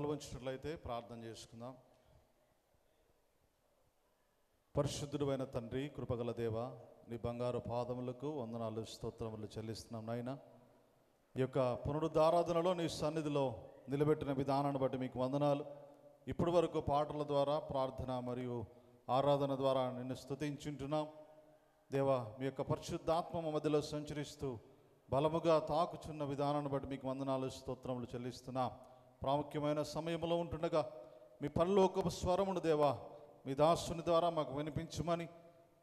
తలలు వంచినట్లయితే ప్రార్థన చేసుకుందాం. పరిశుద్ధుడైన తండ్రి, కృపగల దేవ, నీ బంగారు పాదములకు వందనాలు స్తోత్రములు చెల్లిస్తున్నాం నాయన. ఈ యొక్క పునరుద్ధారాధనలో నీ సన్నిధిలో నిలబెట్టిన విధానాన్ని బట్టి మీకు వందనాలు. ఇప్పటి వరకు పాటల ద్వారా, ప్రార్థన మరియు ఆరాధన ద్వారా నిన్ను స్తుతించుంటున్నాం దేవా. మీ యొక్క పరిశుద్ధాత్మ మధ్యలో సంచరిస్తూ బలముగా తాకుచున్న విధానాన్ని బట్టి మీకు వందనాలు స్తోత్రములు చెల్లిస్తున్నాం. ప్రాముఖ్యమైన సమయంలో ఉంటుండగా మీ పరలోకపు స్వరమును దేవా మీ దాసుని ద్వారా మాకు వినిపించమని,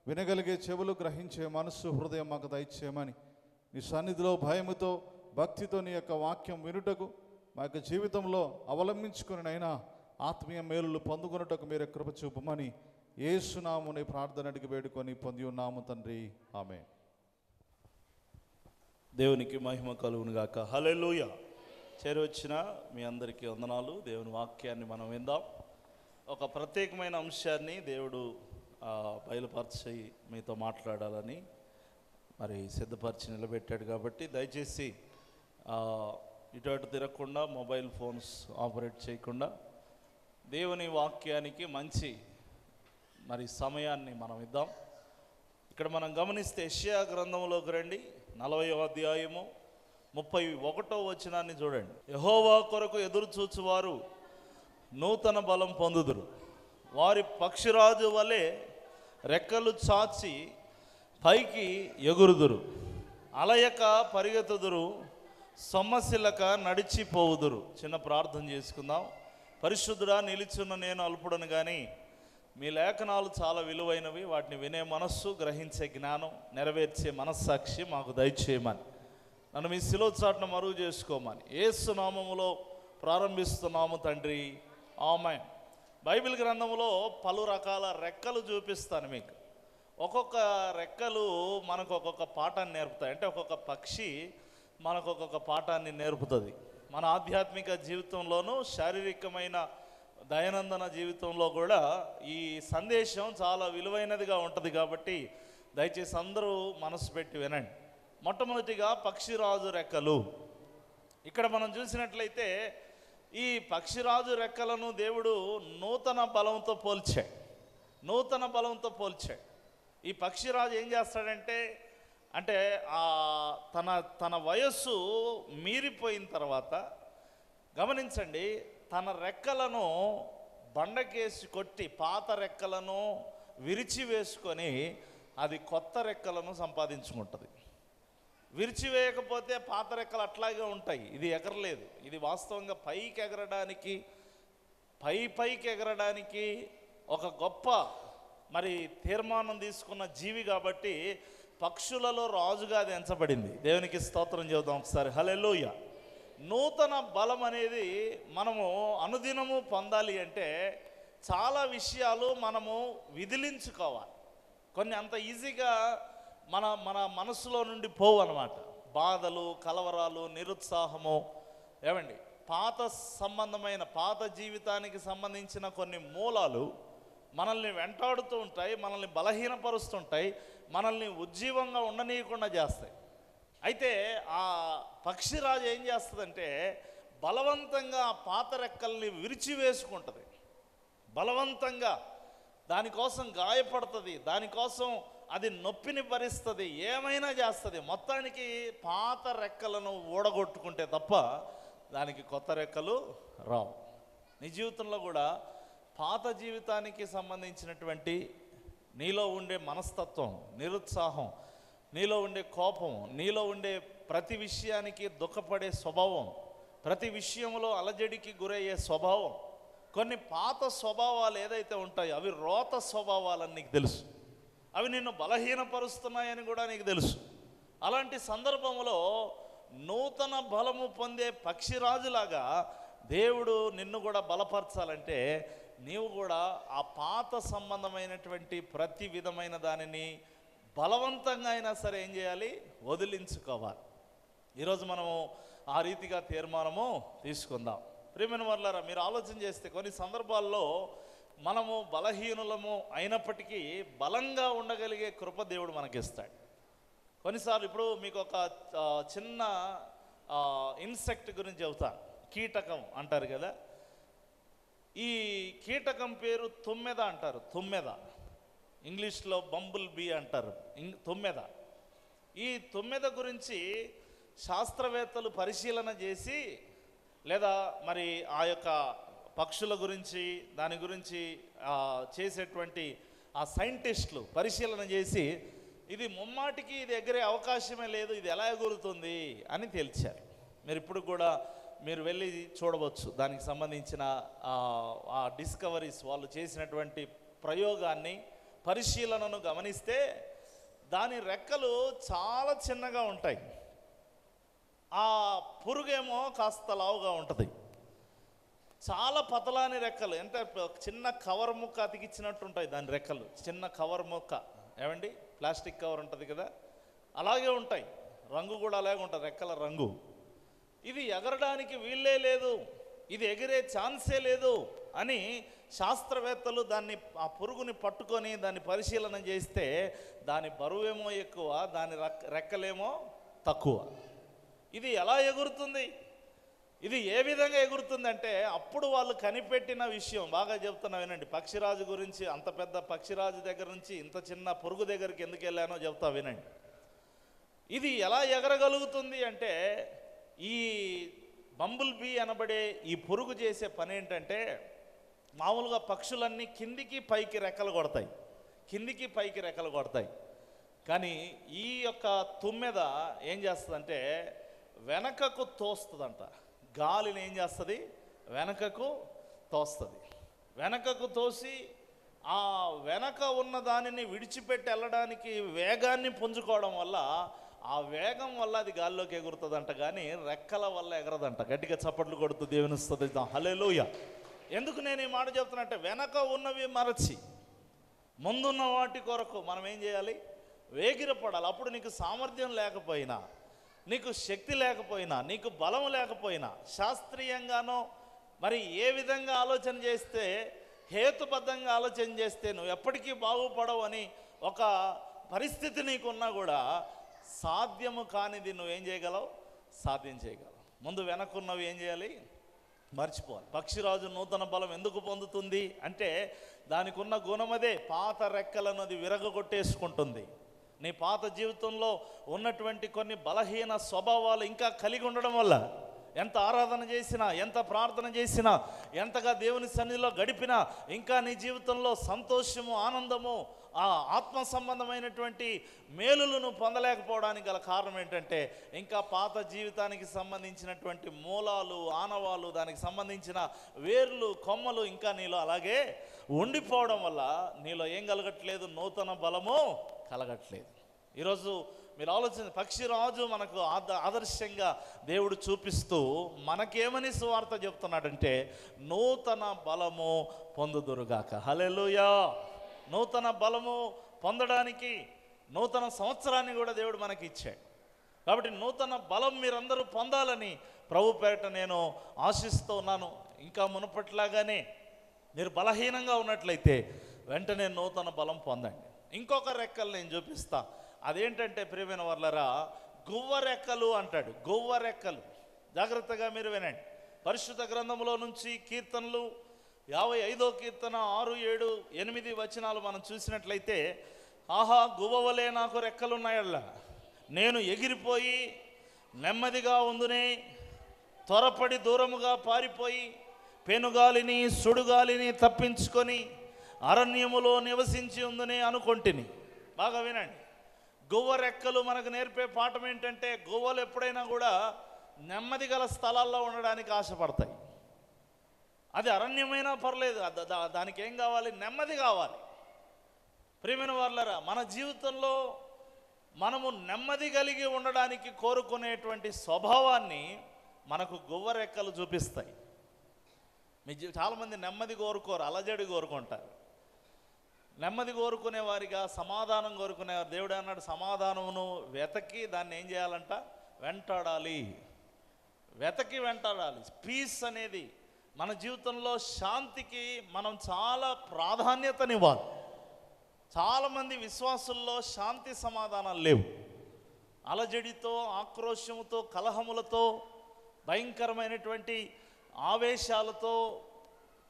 వినగలిగే చెవులు, గ్రహించే మనస్సు, హృదయం మాకు దయచేయమని, నీ సన్నిధిలో భయముతో భక్తితో నీ యొక్క వాక్యం వినుటకు మా యొక్క జీవితంలో అవలంబించుకునినైనా ఆత్మీయ మేలులు పొందుకున్నటకు మీరే కృప చూపమని యేసునామమున ప్రార్థన అడిగి వేడుకొని పొంది ఉన్నాము తండ్రి, ఆమేన్. దేవునికి మహిమ కలుగును గాక. హల్లెలూయా. చేరవచ్చిన మీ అందరికీ వందనాలు. దేవుని వాక్యాన్ని మనం విందాం. ఒక ప్రత్యేకమైన అంశాన్ని దేవుడు బయలుపరిచి మీతో మాట్లాడాలని మరి సిద్ధపరిచి నిలబెట్టాడు. కాబట్టి దయచేసి ఇటు అటు తిరగకుండా, మొబైల్ ఫోన్స్ ఆపరేట్ చేయకుండా దేవుని వాక్యానికి మంచి మరి సమయాన్ని మనం ఇద్దాం. ఇక్కడ మనం గమనిస్తే యెషయా గ్రంథంలోకి రండి. 40వ అధ్యాయము 31వ వచనాన్ని చూడండి. యెహోవా కొరకు ఎదురు చూచువారు నూతన బలం పొందుదురు, వారి పక్షిరాజు వలె రెక్కలు చాచి పైకి ఎగురుదురు, అలయక పరిగెత్తుదురు, సొమ్మసిల్లక నడిచిపోవుదురు. చిన్న ప్రార్థన చేసుకుందాం. పరిశుద్ధుడా, నిలిచున్న నేను అల్పుడను కానీ మీ లేఖనాలు చాలా విలువైనవి. వాటిని వినే మనస్సు, గ్రహించే జ్ఞానం, నెరవేర్చే మనస్సాక్షి మాకు దయచేయమని, నన్ను మీ శిలువ చాటున మరుగు చేసుకోమని యేసు నామములో ప్రారంభిస్తున్నాము తండ్రి, ఆమేన్. బైబిల్ గ్రంథంలో పలు రకాల రెక్కలు చూపిస్తాను మీకు. ఒక్కొక్క రెక్కలు మనకు ఒక్కొక్క పాఠాన్ని నేర్పుతాయి. అంటే ఒక్కొక్క పక్షి మనకు ఒక్కొక్క పాఠాన్ని నేర్పుతుంది. మన ఆధ్యాత్మిక జీవితంలోనూ, శారీరకమైన దైనందిన జీవితంలో కూడా ఈ సందేశం చాలా విలువైనదిగా ఉంటుంది. కాబట్టి దయచేసి అందరూ మనసు పెట్టి వినండి. మొట్టమొదటిగా పక్షిరాజు రెక్కలు. ఇక్కడ మనం చూసినట్లయితే ఈ పక్షిరాజు రెక్కలను దేవుడు నూతన బలంతో పోల్చాడు. నూతన బలంతో పోల్చాడు. ఈ పక్షిరాజు ఏం చేస్తాడంటే, తన వయస్సు మీరిపోయిన తర్వాత గమనించండి, తన రెక్కలను బండకేసి కొట్టి పాత రెక్కలను విరిచివేసుకొని అది కొత్త రెక్కలను సంపాదించుకుంటుంది. విరిచివేయకపోతే పాత రెక్కలు అట్లాగే ఉంటాయి. ఇది ఎగరలేదు. ఇది వాస్తవంగా పైకి ఎగరడానికి ఒక గొప్ప మరి తీర్మానం తీసుకున్న జీవి కాబట్టి పక్షులలో రాజుగా అది ఎంచబడింది. దేవునికి స్తోత్రం చెబుదాం ఒకసారి, హల్లెలూయా. నూతన బలం అనేది మనము అనుదినము పొందాలి అంటే చాలా విషయాలు మనము విదిలించుకోవాలి. కొన్ని అంత ఈజీగా మన మనసులో నుండి పోవు అన్నమాట. బాధలు, కలవరాలు, నిరుత్సాహము, ఏమండి, పాత జీవితానికి సంబంధించిన కొన్ని మూలాలు మనల్ని వెంటాడుతూ ఉంటాయి, మనల్ని బలహీనపరుస్తుంటాయి, మనల్ని ఉజ్జీవంగా ఉండనీయకుండా చేస్తాయి. అయితే ఆ పక్షిరాజు ఏం చేస్తుందంటే బలవంతంగా ఆ పాత రెక్కల్ని విరిచివేసుకుంటుంది. బలవంతంగా దానికోసం గాయపడుతుంది, దానికోసం అది నొప్పిని భరిస్తుంది, ఏమైనా చేస్తుంది. మొత్తానికి పాత రెక్కలను ఊడగొట్టుకుంటే తప్ప దానికి కొత్త రెక్కలు రావు. నీ జీవితంలో కూడా పాత జీవితానికి సంబంధించినటువంటి నీలో ఉండే మనస్తత్వం, నిరుత్సాహం, నీలో ఉండే కోపం, నీలో ఉండే ప్రతి విషయానికి దుఃఖపడే స్వభావం, ప్రతి విషయంలో అలజడికి గురయ్యే స్వభావం, కొన్ని పాత స్వభావాలు ఏదైతే ఉంటాయో అవి రోత స్వభావాలని నీకు తెలుసు. అవి నిన్ను బలహీనపరుస్తున్నాయని కూడా నీకు తెలుసు. అలాంటి సందర్భంలో నూతన బలము పొందే పక్షిరాజులాగా దేవుడు నిన్ను కూడా బలపరచాలంటే నీవు కూడా ఆ పాత సంబంధమైనటువంటి ప్రతి విధమైన దానిని బలవంతంగా అయినా సరే ఏం చేయాలి, వదిలించుకోవాలి. ఈరోజు మనము ఆ రీతిగా తీర్మానము తీసుకుందాం. ప్రియమైన వారులారా, మీరు ఆలోచన చేస్తే కొన్ని సందర్భాల్లో మనము బలహీనులము అయినప్పటికీ బలంగా ఉండగలిగే కృప దేవుడు మనకిస్తాడు. కొన్నిసార్లు ఇప్పుడు మీకు ఒక చిన్న ఇన్సెక్ట్ గురించి చెబుతాను. కీటకం అంటారు కదా. ఈ కీటకం పేరు తుమ్మెద అంటారు. తుమ్మెద ఇంగ్లీష్లో బంబుల్ బీ అంటారు, తుమ్మెద. ఈ తుమ్మెద గురించి శాస్త్రవేత్తలు పరిశీలన చేసి, లేదా మరి ఆ యొక్క పక్షుల గురించి దాని గురించి చేసేటువంటి ఆ సైంటిస్టులు పరిశీలన చేసి, ఇది ముమ్మాటికి ఇది ఎగిరే అవకాశమే లేదు, ఇది ఎలా ఎగురుతుంది అని తేల్చారు. మీరు ఇప్పుడు కూడా మీరు వెళ్ళి చూడవచ్చు దానికి సంబంధించిన ఆ డిస్కవరీస్, వాళ్ళు చేసినటువంటి ప్రయోగాన్ని పరిశీలనను గమనిస్తే దాని రెక్కలు చాలా చిన్నగా ఉంటాయి, ఆ పురుగేమో కాస్త లావుగా ఉంటుంది. చాలా పతలాని రెక్కలు, ఎంత చిన్న కవర్ ముక్క అతికిచ్చినట్టు ఉంటాయి దాని రెక్కలు, చిన్న కవర్ ముక్క. ఏమండి, ప్లాస్టిక్ కవర్ ఉంటుంది కదా, అలాగే ఉంటాయి. రంగు కూడా అలాగే ఉంటుంది రెక్కల రంగు. ఇది ఎగరడానికి వీళ్ళే లేదు, ఇది ఎగిరే ఛాన్సే లేదు అని శాస్త్రవేత్తలు దాన్ని, ఆ పురుగుని పట్టుకొని దాన్ని పరిశీలన చేస్తే దాని బరువేమో ఎక్కువ, దాని రెక్కలేమో తక్కువ. ఇది ఎలా ఎగురుతుంది, ఇది ఏ విధంగా ఎగురుతుందంటే అప్పుడు వాళ్ళు కనిపెట్టిన విషయం బాగా చెప్తున్నా వినండి. పక్షిరాజు గురించి, అంత పెద్ద పక్షిరాజు దగ్గర నుంచి ఇంత చిన్న పురుగు దగ్గరికి ఎందుకు వెళ్ళానో చెప్తా వినండి. ఇది ఎలా ఎగరగలుగుతుంది అంటే, ఈ బంబుల్ బీ అనబడే ఈ పురుగు చేసే పని ఏంటంటే, మామూలుగా పక్షులన్నీ కిందికి పైకి రెక్కలు కొడతాయి, కిందికి పైకి రెక్కలు కొడతాయి. కానీ ఈ యొక్క తుమ్మెద ఏం చేస్తుందంటే వెనకకు తోస్తుందంట. గాలిని ఏం చేస్తుంది, వెనకకు తోస్తుంది. వెనకకు తోసి ఆ వెనక ఉన్న దానిని విడిచిపెట్టి వెళ్ళడానికి వేగాన్ని పుంజుకోవడం వల్ల, ఆ వేగం వల్ల అది గాల్లోకి ఎగురుతుందంట, కానీ రెక్కల వల్ల ఎగరదంట. గట్టిగా చప్పట్లు కొడుతూ దేవుని స్తుతిద్దాం. హల్లెలూయా. ఎందుకు నేను ఈ మాట చెప్తున్నా అంటే, వెనక ఉన్నవి మరచి ముందున్న వాటి కొరకు మనం ఏం చేయాలి, వేగిరపడాలి. అప్పుడు నీకు సామర్థ్యం లేకపోయినా, నీకు శక్తి లేకపోయినా, నీకు బలం లేకపోయినా, శాస్త్రీయంగానో మరి ఏ విధంగా ఆలోచన చేస్తే, హేతుబద్ధంగా ఆలోచన చేస్తే నువ్వు ఎప్పటికీ బాగుపడవు అని ఒక పరిస్థితి నీకున్నా కూడా సాధ్యము కానిది నువ్వేం చేయగలవు, సాధ్యం చేయగలవు. ముందు వెనక్కున్నవి ఏం చేయాలి, మర్చిపోవాలి. పక్షిరాజు నూతన బలం ఎందుకు పొందుతుంది అంటే, దానికి ఉన్న గుణమదే, పాత రెక్కలను అది విరగొట్టేసుకుంటుంది. నీ పాత జీవితంలో ఉన్నటువంటి కొన్ని బలహీన స్వభావాలు ఇంకా కలిగి ఉండడం వల్ల, ఎంత ఆరాధన చేసినా, ఎంత ప్రార్థన చేసినా, ఎంతగా దేవుని సన్నిధిలో గడిపినా ఇంకా నీ జీవితంలో సంతోషము, ఆనందము, ఆ ఆత్మ సంబంధమైనటువంటి మేలులను పొందలేకపోవడానికి గల కారణం ఏంటంటే, ఇంకా పాత జీవితానికి సంబంధించినటువంటి మూలాలు, ఆనవాలు, దానికి సంబంధించిన వేర్లు, కొమ్మలు ఇంకా నీలో అలాగే ఉండిపోవడం వల్ల నీలో ఏం కలగట్లేదు, నూతన బలము కలగట్లేదు. ఈరోజు మీరు ఆలోచన, పక్షిరాజు మనకు ఆదర్శంగా దేవుడు చూపిస్తూ మనకేమని సువార్త చెప్తున్నాడంటే, నూతన బలము పొందుదురుగాక. హల్లెలూయా. నూతన బలము పొందడానికి నూతన సంవత్సరాన్ని కూడా దేవుడు మనకి ఇచ్చాడు. కాబట్టి నూతన బలం మీరందరూ పొందాలని ప్రభు పేరిట నేను ఆశిస్తూ ఉన్నాను. ఇంకా మునుపట్లాగానే మీరు బలహీనంగా ఉన్నట్లయితే వెంటనే నూతన బలం పొందండి. ఇంకొక రెక్కలు నేను చూపిస్తా. అదేంటంటే ప్రియమైన వాళ్ళరా, గువ్వ రెక్కలు అంటాడు. గువ్వ రెక్కలు, జాగ్రత్తగా మీరు వినండి. పరిశుద్ధ గ్రంథంలో నుంచి కీర్తనలు 55వ కీర్తన 6, 7, 8 వచనాలు మనం చూసినట్లయితే, ఆహా గువ్వవలే నాకు రెక్కలున్నాయల్లా, నేను ఎగిరిపోయి నెమ్మదిగా ఉందునే, త్వరపడి దూరముగా పారిపోయి పెనుగాలిని సుడుగాలిని తప్పించుకొని అరణ్యములో నివసించి ఉందని అనుకొంటిని. బాగా వినండి. గువ్వ రెక్కలు మనకు నేర్పే పాఠం ఏంటంటే, గువ్వలు ఎప్పుడైనా కూడా నెమ్మది గల స్థలాల్లో ఉండడానికి ఆశపడతాయి. అది అరణ్యమైనా పర్లేదు, దానికి ఏం కావాలి, నెమ్మది కావాలి. ప్రియమైన వాళ్ళరా, మన జీవితంలో మనము నెమ్మది కలిగి ఉండడానికి కోరుకునేటువంటి స్వభావాన్ని మనకు గువ్వ రెక్కలు చూపిస్తాయి. చాలామంది నెమ్మది కోరుకోరు, అలజడి కోరుకుంటారు. నెమ్మది కోరుకునే వారిగా, సమాధానం కోరుకునేవారు, దేవుడు అన్నాడు సమాధానమును వెతకి దాన్ని ఏం చేయాలంట, వెంటాడాలి. వెతకి వెంటాడాలి. పీస్ అనేది మన జీవితంలో, శాంతికి మనం చాలా ప్రాధాన్యతనివ్వాలి. చాలామంది విశ్వాసుల్లో శాంతి సమాధానాలు లేవు. అలజడితో, ఆక్రోశముతో, కలహములతో, భయంకరమైనటువంటి ఆవేశాలతో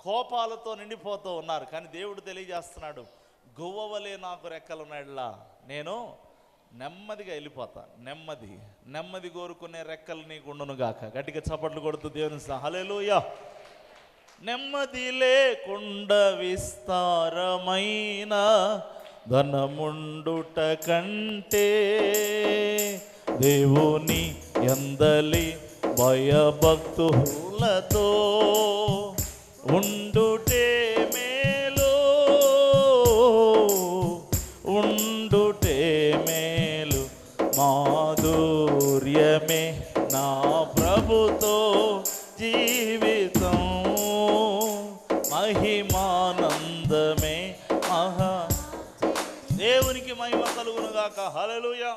కోపాలతో నిండిపోతూ ఉన్నారు. కానీ దేవుడు తెలియజేస్తున్నాడు, గువ్వవలే నాకు రెక్కలున్నాడులా, నేను నెమ్మదిగా వెళ్ళిపోతా. నెమ్మది కోరుకునే రెక్కలు నీకు ఉండును గాక. గట్టిగా చప్పట్లు కొడుతూ దేవుని హల్లెలూయా. నెమ్మది లేకుండా విస్తారమైన ధనముండుట కంటే దేవుని యందలి భయభక్తులతో ఉండుటే మేలు, ఉండుటే మేలు. మాధుర్యమే నా ప్రభుతో జీవితం, మహిమానందమే దేవునికి మహిమ కలుగును గాక. హల్లెలూయా.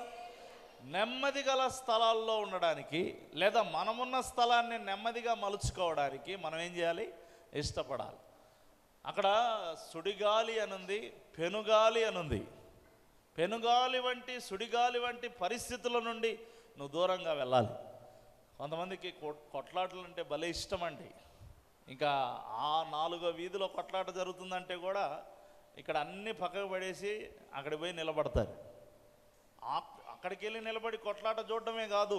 నెమ్మది గల స్థలాల్లో ఉండడానికి, లేదా మనమున్న స్థలాన్ని నెమ్మదిగా మలుచుకోవడానికి మనం ఏం చేయాలి? ఇష్టపడాలి. అక్కడ సుడిగాలి అనుంది, పెనుగాలి అనుంది. పెనుగాలి వంటి, సుడిగాలి వంటి పరిస్థితుల నుండి నువ్వు దూరంగా వెళ్ళాలి. కొంతమందికి కొట్లాటలు అంటే భలే ఇష్టం అండి. ఇంకా ఆ 4వ వీధిలో కొట్లాట జరుగుతుందంటే కూడా ఇక్కడ అన్నీ పక్కకు పడేసి అక్కడికి పోయి నిలబడతారు. అక్కడికి వెళ్ళి నిలబడి కొట్లాట చూడటమే కాదు,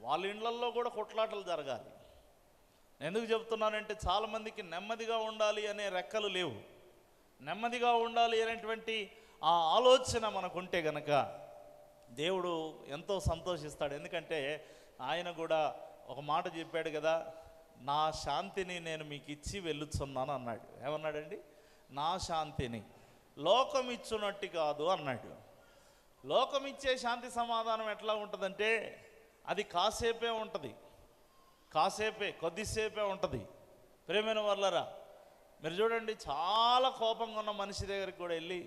వాళ్ళ ఇళ్లల్లో కూడా కొట్లాటలు జరగాలి. ఎందుకు చెప్తున్నానంటే చాలామందికి నెమ్మదిగా ఉండాలి అనే రెక్కలు లేవు. నెమ్మదిగా ఉండాలి అనేటువంటి ఆ ఆలోచన మనకుంటే గనక దేవుడు ఎంతో సంతోషిస్తాడు. ఎందుకంటే ఆయన కూడా ఒక మాట చెప్పాడు కదా, నా శాంతిని నేను మీకు ఇచ్చి వెళ్ళుచున్నాను అన్నాడు. ఏమన్నాడండి? నా శాంతిని లోకం ఇచ్చున్నట్టు కాదు అన్నాడు. లోకం ఇచ్చే శాంతి సమాధానం ఎట్లా ఉంటుందంటే అది కాసేపే ఉంటుంది, కొద్దిసేపే ఉంటుంది. ప్రేమైన వాళ్ళరా, మీరు చూడండి, చాలా కోపంగా ఉన్న మనిషి దగ్గరికి కూడా వెళ్ళి,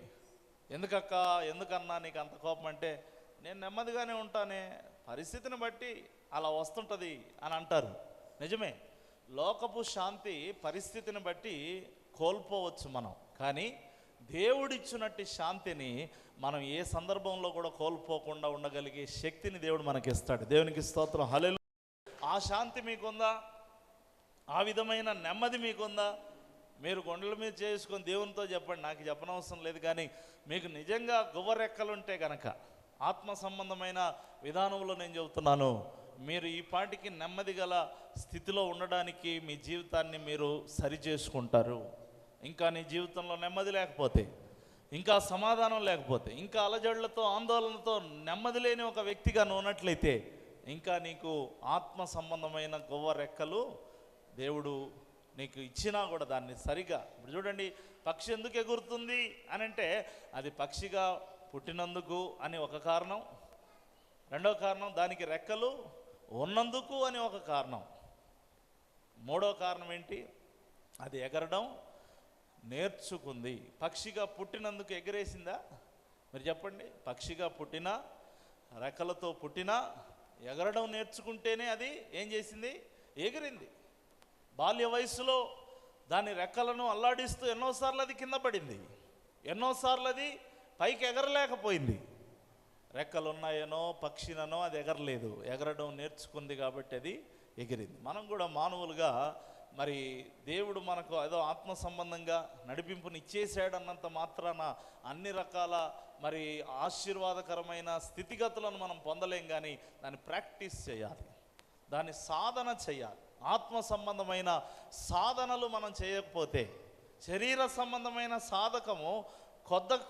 ఎందుకన్నా నీకు అంత కోపం అంటే, నేను నెమ్మదిగానే ఉంటానే, పరిస్థితిని బట్టి అలా వస్తుంటుంది అని అంటారు. నిజమే, లోకపు శాంతి పరిస్థితిని బట్టి కోల్పోవచ్చు మనం, కానీ దేవుడిచ్చినట్టు శాంతిని మనం ఏ సందర్భంలో కూడా కోల్పోకుండా ఉండగలిగే శక్తిని దేవుడు మనకి ఇస్తాడు. దేవునికి స్తోత్రం. హల్లెలూయా. ఆ శాంతి మీకుందా? ఆ విధమైన నెమ్మది మీకుందా? మీరు గుండెల మీద చేసుకొని దేవునితో చెప్పండి, నాకు చెప్పనవసరం లేదు. కానీ మీకు నిజంగా గువ్వరెక్కలుంటే కనుక, ఆత్మ సంబంధమైన విధానంలో నేను చెబుతున్నాను, మీరు ఈ పాటికి నెమ్మది గల స్థితిలో ఉండడానికి మీ జీవితాన్ని మీరు సరి చేసుకుంటారు. ఇంకా నీ జీవితంలో నెమ్మది లేకపోతే, ఇంకా సమాధానం లేకపోతే, ఇంకా అలజడులతో ఆందోళనతో నెమ్మది లేని ఒక వ్యక్తిగా నువ్వు ఉన్నట్లయితే, ఇంకా నీకు ఆత్మ సంబంధమైన గువ్వరెక్కలు దేవుడు నీకు ఇచ్చినా కూడా దాన్ని సరిగా, ఇప్పుడు చూడండి, పక్షి ఎందుకు ఎగురుతుంది అని అంటే అది పక్షిగా పుట్టినందుకు అని ఒక కారణం, రెండో కారణం దానికి రెక్కలు ఉన్నందుకు అని ఒక కారణం, మూడో కారణం ఏంటి? అది ఎగరడం నేర్చుకుంది. పక్షిగా పుట్టినందుకు ఎగరేసిందా? మీరు చెప్పండి. పక్షిగా పుట్టినా, రెక్కలతో పుట్టినా, ఎగరడం నేర్చుకుంటేనే అది ఏం చేసింది? ఎగిరింది. బాల్య వయసులో దాని రెక్కలను అల్లాడిస్తూ ఎన్నోసార్లు అది కింద పడింది, ఎన్నోసార్లు అది పైకి ఎగరలేకపోయింది. రెక్కలు ఉన్నాయనో పక్షిననో అది ఎగరలేదు, ఎగరడం నేర్చుకుంది కాబట్టి అది ఎగిరింది. మనం కూడా మానవులుగా మరి దేవుడు మనకు ఏదో ఆత్మ సంబంధంగా నడిపింపుని ఇచ్చేసాడు అన్నంత మాత్రాన అన్ని రకాల మరి ఆశీర్వాదకరమైన స్థితిగతులను మనం పొందలేం. కానీ దాన్ని ప్రాక్టీస్ చేయాలి, దాన్ని సాధన చేయాలి. ఆత్మ సంబంధమైన సాధనలు మనం చేయకపోతే, శరీర సంబంధమైన సాధకము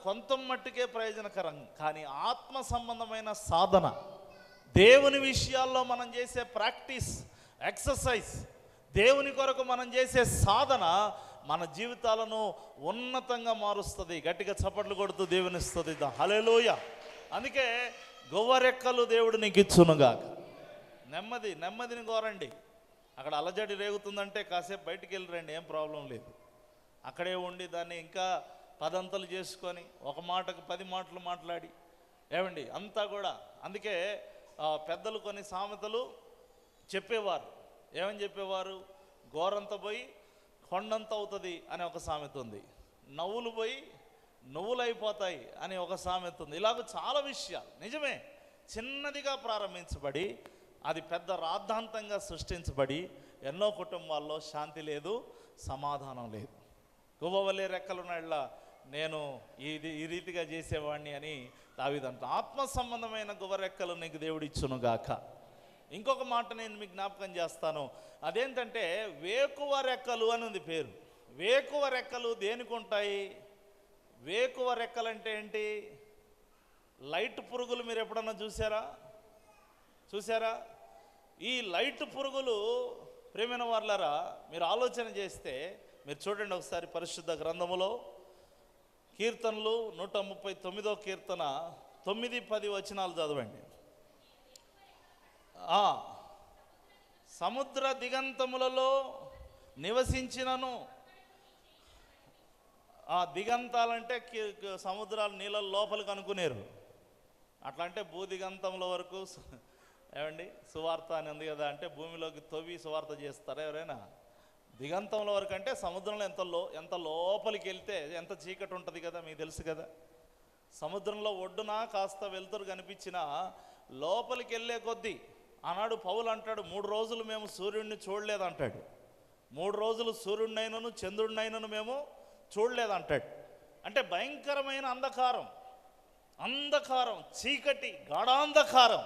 కొంత మట్టుకే ప్రయోజనకరం, కానీ ఆత్మ సంబంధమైన సాధన, దేవుని విషయాల్లో మనం చేసే ప్రాక్టీస్, ఎక్సర్సైజ్, దేవుని కొరకు మనం చేసే సాధన మన జీవితాలను ఉన్నతంగా మారుస్తుంది. గట్టిగా చప్పట్లు కొడుతూ దేవుని స్తుతిద్దాం. హల్లెలూయా. అందుకే గువ్వరెక్కలు దేవుడు నీకు ఇచ్చునుగాక. నెమ్మదిని కోరండి. అక్కడ అలజడి రేగుతుందంటే కాసేపు బయటికి వెళ్ళి రండి, ఏం ప్రాబ్లం లేదు. అక్కడే ఉండి దాన్ని ఇంకా పదంతలు చేసుకొని ఒక మాటకు 10 మాటలు మాట్లాడి ఏమండి అంతా కూడా. అందుకే పెద్దలు కొన్ని సామెతలు చెప్పేవారు. ఏమని చెప్పేవారు? గోరంత పోయి కొండంత అవుతుంది అనే ఒక సామెత ఉంది, నవ్వులు పోయి నువ్వులైపోతాయి అనే ఒక సామెత ఉంది. ఇలాగ చాలా విషయాలు నిజమే, చిన్నదిగా ప్రారంభించబడి అది పెద్ద రాద్ధాంతంగా సృష్టించబడి ఎన్నో కుటుంబాల్లో శాంతి లేదు, సమాధానం లేదు. గువ్వవలే రెక్కలున్న నేను ఈ రీతిగా చేసేవాడిని అని దావీదు అంటాడు. ఆత్మ సంబంధమైన గువ్వ రెక్కలు నీకు దేవుడు ఇచ్చును గాక. ఇంకొక మాట నేను మీకు జ్ఞాపకం చేస్తాను. అదేంటంటే వేకువ రెక్కలు అని ఉంది పేరు. వేకువ రెక్కలు దేనికి ఉంటాయి? వేకువ రెక్కలు అంటే ఏంటి? లైట్ పురుగులు మీరు ఎప్పుడన్నా చూసారా? ఈ లైట్ పురుగులు ప్రేమైన వాళ్ళరా మీరు ఆలోచన చేస్తే మీరు చూడండి ఒకసారి పరిశుద్ధ గ్రంథములో కీర్తనలు 139వ కీర్తన 9-10 వచనాలు చదవండి. సముద్ర దిగంతములలో నివసించినను, ఆ దిగంతాలంటే సముద్రాలు నీళ్ళ లోపలికి అనుకునేరు. అట్లా అంటే భూదిగంతముల వరకు ఏమండి సువార్త అని ఉంది కదా, అంటే భూమిలోకి తవ్వి సువార్త చేస్తారా ఎవరైనా? దిగంతంలో వరకు అంటే సముద్రంలో ఎంత లోపలికి వెళ్తే ఎంత చీకటి ఉంటుంది కదా, మీకు తెలుసు కదా. సముద్రంలో ఒడ్డున కాస్త వెలుతురు కనిపించినా లోపలికి వెళ్ళే కొద్దీ ఆనాడు పౌలు అంటాడు 3 రోజులు మేము సూర్యుడిని చూడలేదంటాడు. 3 రోజులు సూర్యుడినైనను చంద్రుడినైనను మేము చూడలేదంటాడు. అంటే భయంకరమైన అంధకారం, చీకటి, గాఢాంధకారం.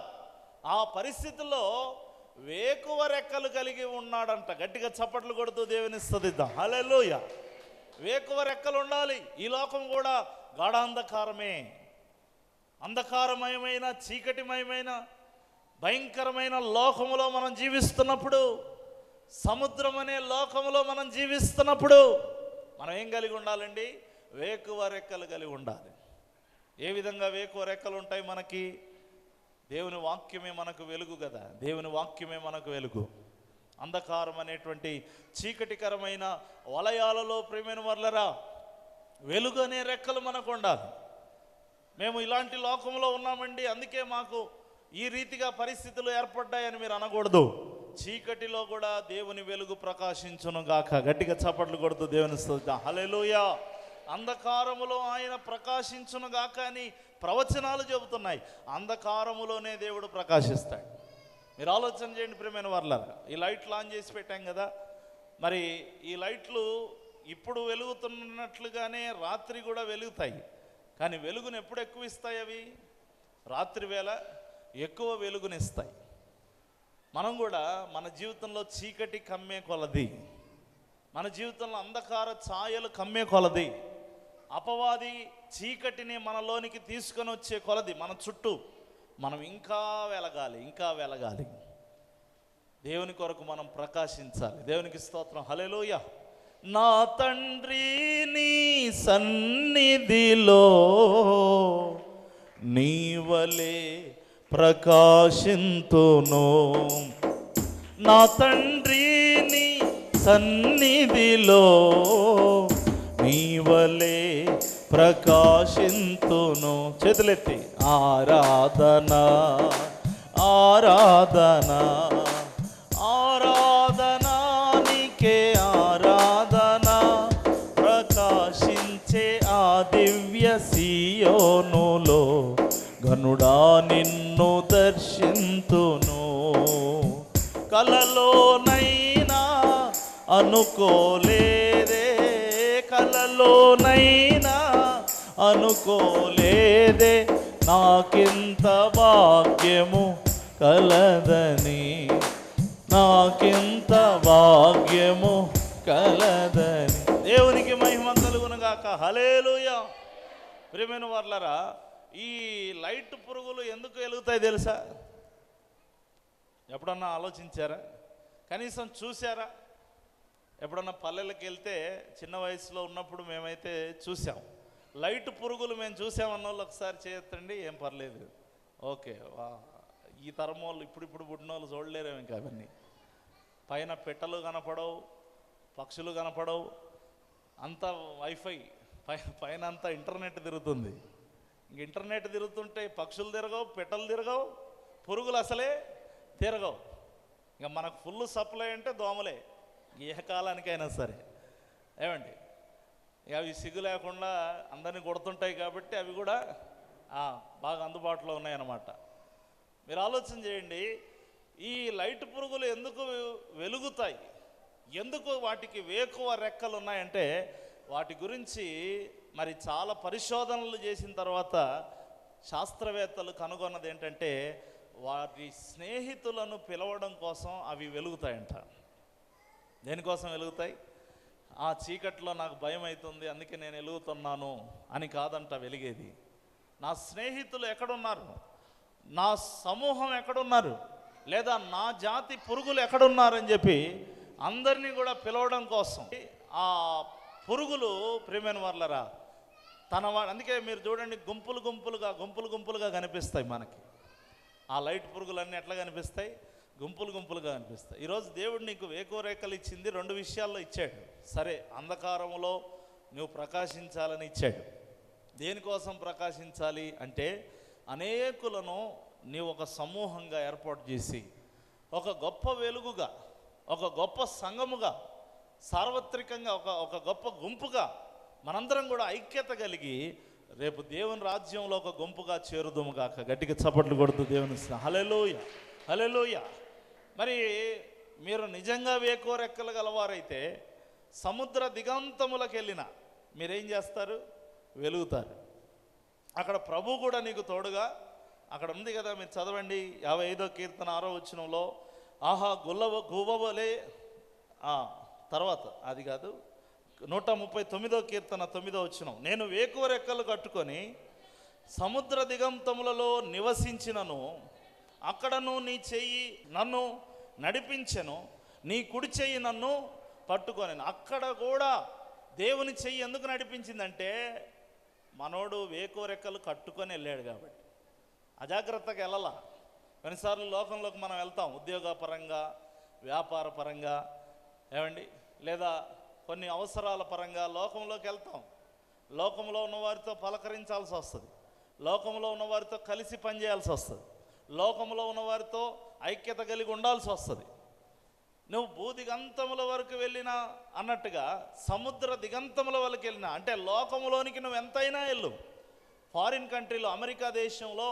ఆ పరిస్థితుల్లో వేకువ రెక్కలు కలిగి ఉన్నాడంట. గట్టిగా చప్పట్లు కొడుతూ దేవుని స్తుతిద్దాం. హల్లెలూయా. వేకువ రెక్కలు ఉండాలి. ఈ లోకం కూడా గాఢాంధకారమే. అంధకారమయమైన, చీకటిమయమైన, భయంకరమైన లోకములో మనం జీవిస్తున్నప్పుడు, సముద్రం అనే లోకములో మనం జీవిస్తున్నప్పుడు మనం ఏం కలిగి ఉండాలండి? వేకువ రెక్కలు కలిగి ఉండాలి. ఏ విధంగా వేకువ రెక్కలు ఉంటాయి మనకి? దేవుని వాక్యమే మనకు వెలుగు కదా. దేవుని వాక్యమే మనకు వెలుగు. అంధకారం అనేటువంటి చీకటికరమైన వలయాలలో ప్రేమైన వర్లరా వెలుగు అనే రెక్కలు మనకు ఉండాలి. మేము ఇలాంటి లోకంలో ఉన్నామండి, అందుకే మాకు ఈ రీతిగా పరిస్థితులు ఏర్పడ్డాయని మీరు అనకూడదు. చీకటిలో కూడా దేవుని వెలుగు ప్రకాశించును గాక. గట్టిగా చప్పట్లు కొడుతూ దేవుని స్తుతిద్దాం. హల్లెలూయా. అంధకారములో ఆయన ప్రకాశించును గాక అని ప్రవచనాలు చెబుతున్నాయి. అంధకారములోనే దేవుడు ప్రకాశిస్తాడు. మీరు ఆలోచన చేయండి ప్రియమైన వర్లారా. ఈ లైట్లు ఆన్ చేసి పెట్టాం కదా, మరి ఈ లైట్లు ఇప్పుడు వెలుగుతున్నట్లుగానే రాత్రి కూడా వెలుగుతాయి. కానీ వెలుగును ఎప్పుడు ఎక్కువ ఇస్తాయి? అవి రాత్రి వేళ ఎక్కువ వెలుగునిస్తాయి. మనం కూడా మన జీవితంలో చీకటి కమ్మే కొలది, మన జీవితంలో అంధకార ఛాయలు కమ్మే కొలది, అపవాది చీకటిని మనలోనికి తీసుకొని వచ్చే కొలది మన చుట్టూ మనం ఇంకా వెలగాలి. దేవుని కొరకు మనం ప్రకాశించాలి. దేవునికి స్తోత్రం. హల్లెలూయా. నా తండ్రి నీ సన్నిధిలో నీవలే ప్రకాశింతును. నా తండ్రి నీ సన్నిధిలో నీవలే ప్రకాశింతును. చేతులెత్తి ఆరాధనా ఆరాధనా ఆరాధనా నీకే ఆరాధనా. ప్రకాశించే ఆ దివ్య సియోనులో గనుడా నిన్ను దర్శింతును. కలలోనైనా అనుకోలేదే, కలలోనైనా అనుకోలేదే నాకింత భాగ్యము కలదని, నాకింత భాగ్యము కలదని. దేవునికి మహిమ కలుగును గాక. హల్లెలూయా. ప్రియమైన వర్లరా, ఈ లైట్ పురుగులు ఎందుకు వెలుగుతాయి తెలుసా? ఎప్పుడన్నా ఆలోచించారా? కనీసం చూసారా? ఎప్పుడన్నా పల్లెలకు వెళ్తే చిన్న వయసులో ఉన్నప్పుడు మేమైతే చూసాం. లైట్ పురుగులు మేము చూసామన్న వాళ్ళు ఒకసారి చేయొద్దండి. ఏం పర్లేదు, ఓకే. ఈ తరం వాళ్ళు ఇప్పుడు పుట్టిన వాళ్ళు చూడలేరేమో ఇంకా అవన్నీ. పైన పెట్టలు కనపడవు, పక్షులు కనపడవు, అంతా వైఫై పైన అంతా ఇంటర్నెట్ తిరుగుతుంది. ఇంక ఇంటర్నెట్ తిరుగుతుంటే పక్షులు తిరగవు, పెట్టలు తిరగవు, పురుగులు అసలే తిరగవు. ఇంకా మనకు ఫుల్ సప్లై అంటే దోమలే ఏ కాలానికైనా సరే. ఏమండి, ఇక అవి సిగ్గు లేకుండా అందరినీ కొడుతుంటాయి కాబట్టి అవి కూడా బాగా అందుబాటులో ఉన్నాయన్నమాట. మీరు ఆలోచన చేయండి, ఈ లైట్ పురుగులు ఎందుకు వెలుగుతాయి? ఎందుకు వాటికి వేకువ రెక్కలు ఉన్నాయంటే వాటి గురించి మరి చాలా పరిశోధనలు చేసిన తర్వాత శాస్త్రవేత్తలు కనుగొన్నది ఏంటంటే వాటి స్నేహితులను పిలవడం కోసం అవి వెలుగుతాయంట. దేనికోసం వెలుగుతాయి? ఆ చీకట్లో నాకు భయం అవుతుంది అందుకే నేను వెలుగుతున్నాను అని కాదంట వెలిగేది. నా స్నేహితులు ఎక్కడున్నారు, నా సమూహం ఎక్కడున్నారు, లేదా నా జాతి పురుగులు ఎక్కడున్నారని చెప్పి అందరినీ కూడా పిలవడం కోసం ఆ పురుగులు ప్రియమైన వాళ్ళరా అందుకే మీరు చూడండి గుంపులు గుంపులుగా కనిపిస్తాయి మనకి. ఆ లైట్ పురుగులన్నీ ఎట్లా కనిపిస్తాయి? గుంపులు గుంపులుగా కనిపిస్తాయి. ఈరోజు దేవుడు నీకు వేకువ రేఖలు ఇచ్చింది 2 విషయాల్లో ఇచ్చాడు. సరే, అంధకారంలో నువ్వు ప్రకాశించాలని ఇచ్చాడు. దేనికోసం ప్రకాశించాలి అంటే అనేకులను నీవు ఒక సమూహంగా ఏర్పాటు చేసి ఒక గొప్ప వెలుగుగా, ఒక గొప్ప సంఘముగా, సార్వత్రికంగా ఒక గొప్ప గుంపుగా మనందరం కూడా ఐక్యత కలిగి రేపు దేవుని రాజ్యంలో ఒక గుంపుగా చేరుదుముగాక. గట్టిగా చప్పట్లు కొడుతూ దేవుని హల్లెలూయా, హల్లెలూయా. మరి మీరు నిజంగా వేకువ రెక్కలు గలవారైతే సముద్ర దిగంతములకు వెళ్ళినా మీరేం చేస్తారు? వెలుగుతారు. అక్కడ ప్రభు కూడా నీకు తోడుగా అక్కడ ఉంది కదా, మీరు చదవండి 55వ కీర్తన 6వ వచనంలో, ఆహా గువ్వవలే తర్వాత అది కాదు 139వ కీర్తన 9వ వచనం, నేను వేకువ రెక్కలు కట్టుకొని సముద్ర దిగంతములలో నివసించినను అక్కడను నీ చెయ్యి నన్ను నడిపించెను, నీ కుడి చెయ్యి నన్ను పట్టుకొని. అక్కడ కూడా దేవుని చెయ్యి ఎందుకు నడిపించిందంటే మనోడు వేకువ రెక్కలు కట్టుకొని వెళ్ళాడు కాబట్టి. అజాగ్రత్తగా వెళ్ళాల. కొన్నిసార్లు లోకంలోకి మనం వెళ్తాం ఉద్యోగపరంగా, వ్యాపార పరంగా, ఏమండి, లేదా కొన్ని అవసరాల పరంగా లోకంలోకి వెళ్తాం. లోకంలో ఉన్నవారితో పలకరించాల్సి వస్తుంది, లోకంలో ఉన్నవారితో కలిసి పనిచేయాల్సి వస్తుంది, లోకంలో ఉన్నవారితో ఐక్యత కలిగి ఉండాల్సి వస్తుంది. నువ్వు భూదిగంతముల వరకు వెళ్ళినా అన్నట్టుగా సముద్ర దిగంతముల వరకు వెళ్ళినా అంటే లోకంలోనికి నువ్వు ఎంతైనా వెళ్ళు. ఫారిన్ కంట్రీలో, అమెరికా దేశంలో